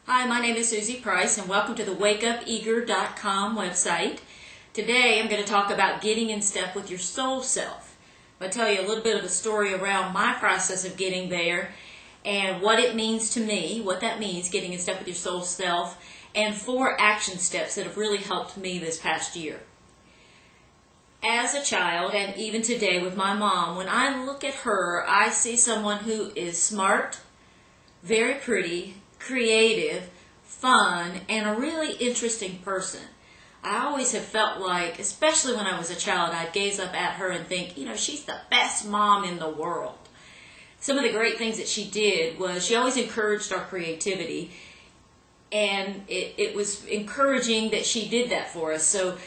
Hi, my name is Susie Price and welcome to the WakeUpEager.com website. Today I'm going to talk about getting in step with your soul self. I'll tell you a little bit of a story around my process of getting there and what it means to me, what that means, getting in step with your soul self, and 4 action steps that have really helped me this past year. As a child, and even today with my mom, when I look at her, I see someone who is smart, very pretty, creative, fun, and a really interesting person. I always have felt like, especially when I was a child, I'd gaze up at her and think, she's the best mom in the world. Some of the great things that she did was she always encouraged our creativity, and it was encouraging that she did that for us. So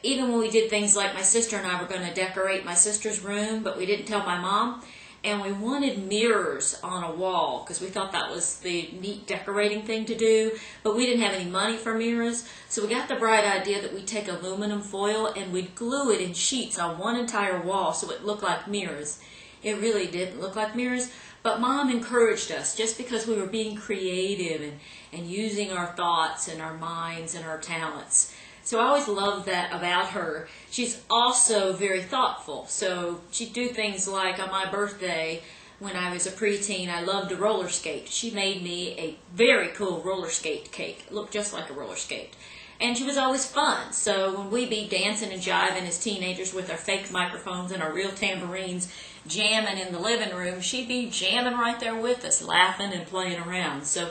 even when we did things like my sister and I were going to decorate my sister's room, but we didn't tell my mom, and we wanted mirrors on a wall because we thought that was the neat decorating thing to do, but we didn't have any money for mirrors. So we got the bright idea that we'd take aluminum foil and we'd glue it in sheets on one entire wall so it looked like mirrors. It really didn't look like mirrors, but Mom encouraged us just because we were being creative and using our thoughts and our minds and our talents. So I always loved that about her. She's also very thoughtful. So she'd do things like on my birthday, when I was a preteen, I loved to roller skate. She made me a very cool roller skate cake. It looked just like a roller skate. And she was always fun. So when we'd be dancing and jiving as teenagers with our fake microphones and our real tambourines, jamming in the living room, she'd be jamming right there with us, laughing and playing around. So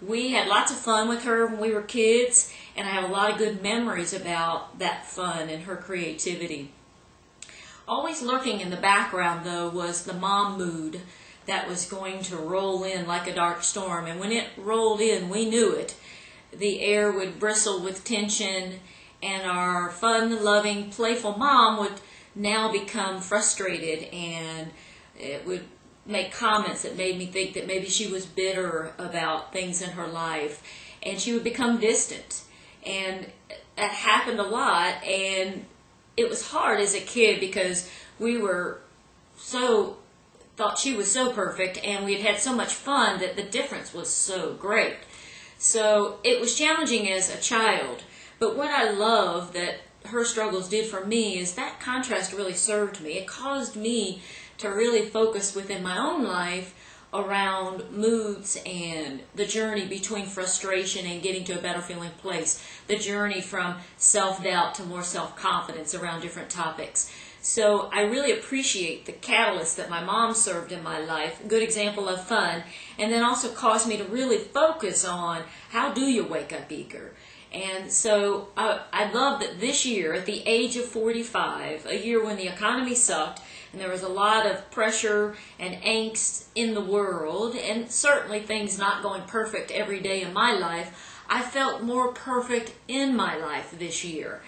we had lots of fun with her when we were kids, and I have a lot of good memories about that fun and her creativity. Always lurking in the background, though, was the mom mood that was going to roll in like a dark storm. And when it rolled in, we knew it. The air would bristle with tension, and our fun, loving, playful mom would now become frustrated, and it would make comments that made me think that maybe she was bitter about things in her life, and she would become distant. And that happened a lot, and it was hard as a kid because we were thought she was so perfect, and we had had so much fun that the difference was so great. So it was challenging as a child, but what I love that her struggles did for me is that contrast really served me. It caused me to really focus within my own life around moods and the journey between frustration and getting to a better feeling place, the journey from self-doubt to more self-confidence around different topics. So I really appreciate the catalyst that my mom served in my life, a good example of fun, and then also caused me to really focus on how do you wake up eager. And so I love that this year, at the age of 45, a year when the economy sucked, and there was a lot of pressure and angst in the world, and certainly things not going perfect every day in my life, I felt more perfect in my life this year.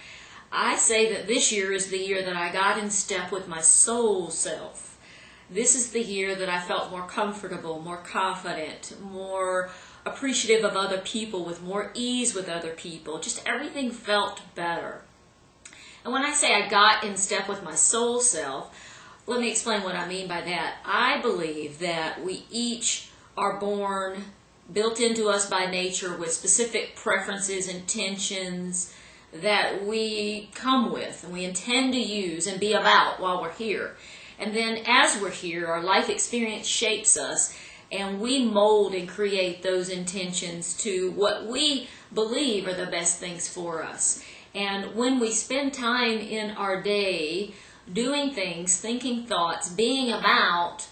I say that this year is the year that I got in step with my soul self. This is the year that I felt more comfortable, more confident, more appreciative of other people, with more ease with other people. Just everything felt better. And when I say I got in step with my soul self, let me explain what I mean by that. I believe that we each are born, built into us by nature with specific preferences, intentions that we come with and we intend to use and be about while we're here. And then as we're here, our life experience shapes us, and we mold and create those intentions to what we believe are the best things for us. And when we spend time in our day doing things, thinking thoughts, being about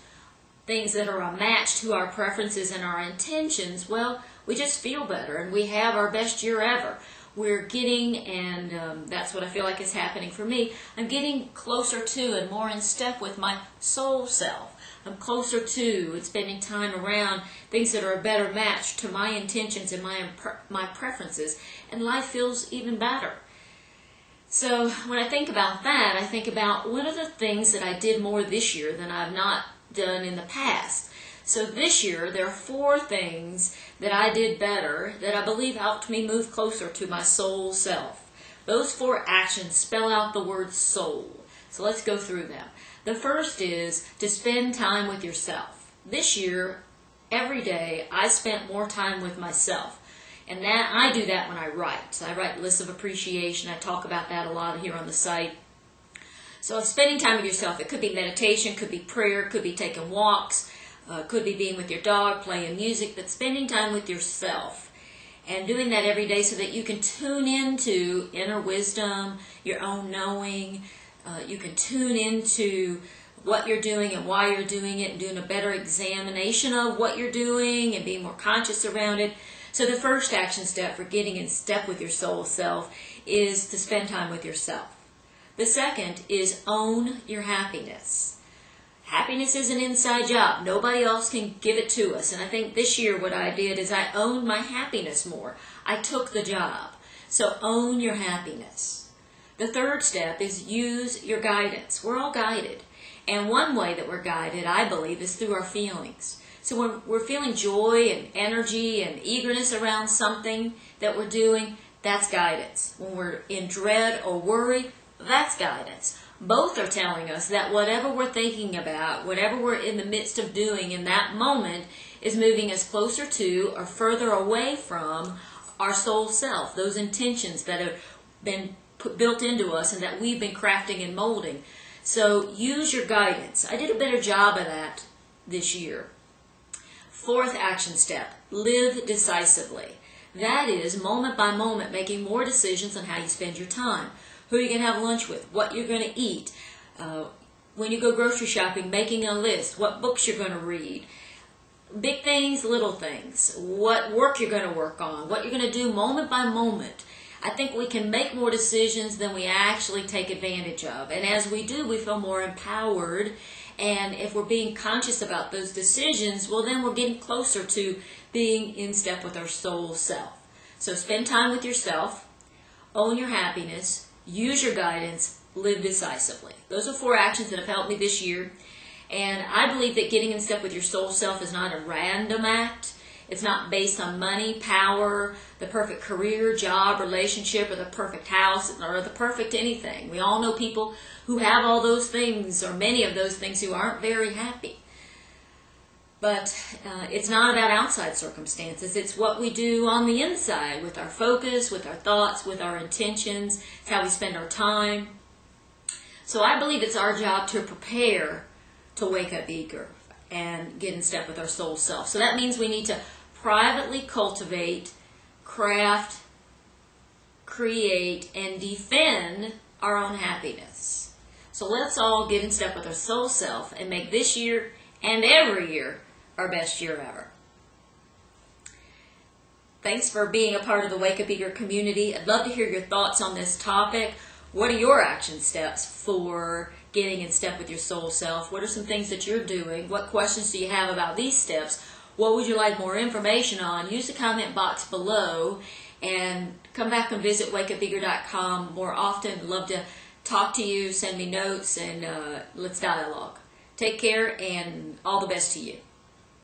things that are a match to our preferences and our intentions, well, we just feel better and we have our best year ever. We're getting, and that's what I feel like is happening for me, I'm getting closer to and more in step with my soul self. I'm closer to and spending time around things that are a better match to my intentions and my preferences, and life feels even better. So when I think about that, I think about what are the things that I did more this year than I've not done in the past. So this year, there are 4 things that I did better that I believe helped me move closer to my soul self. Those 4 actions spell out the word soul. So let's go through them. The first is to spend time with yourself. This year, every day, I spent more time with myself. And that I do that when I write. So I write lists of appreciation. I talk about that a lot here on the site. So spending time with yourself, it could be meditation, could be prayer, could be taking walks, could be being with your dog, playing music, but spending time with yourself and doing that every day so that you can tune into inner wisdom, your own knowing. You can tune into what you're doing and why you're doing it, and doing a better examination of what you're doing and being more conscious around it. So the first action step for getting in step with your soul self is to spend time with yourself. The second is own your happiness. Happiness is an inside job. Nobody else can give it to us. And I think this year what I did is I owned my happiness more. I took the job. So own your happiness. The third step is use your guidance. We're all guided. And one way that we're guided, I believe, is through our feelings. So when we're feeling joy and energy and eagerness around something that we're doing, that's guidance. When we're in dread or worry, that's guidance. Both are telling us that whatever we're thinking about, whatever we're in the midst of doing in that moment, is moving us closer to or further away from our soul self, those intentions that have been built into us and that we've been crafting and molding. So use your guidance. I did a better job of that this year. Fourth action step, live decisively. That is, moment by moment, making more decisions on how you spend your time. Who you're going to have lunch with, what you're going to eat. When you go grocery shopping, making a list, what books you're going to read. Big things, little things. What work you're going to work on, what you're going to do moment by moment. I think we can make more decisions than we actually take advantage of. And as we do, we feel more empowered. And if we're being conscious about those decisions, well, then we're getting closer to being in step with our soul self. So spend time with yourself, own your happiness, use your guidance, live decisively. Those are 4 actions that have helped me this year. And I believe that getting in step with your soul self is not a random act. It's not based on money, power, the perfect career, job, relationship, or the perfect house, or the perfect anything. We all know people who have all those things, or many of those things, who aren't very happy. But it's not about outside circumstances. It's what we do on the inside with our focus, with our thoughts, with our intentions. It's how we spend our time. So I believe it's our job to prepare to wake up eager and get in step with our soul self. So that means we need to privately cultivate, craft, create, and defend our own happiness. So let's all get in step with our soul self and make this year and every year our best year ever. Thanks for being a part of the Wake Up Eager community. I'd love to hear your thoughts on this topic. What are your action steps for getting in step with your soul self? What are some things that you're doing? What questions do you have about these steps? What would you like more information on? Use the comment box below and come back and visit wakeupeager.com more often. Love to talk to you, send me notes, and let's dialogue. Take care and all the best to you.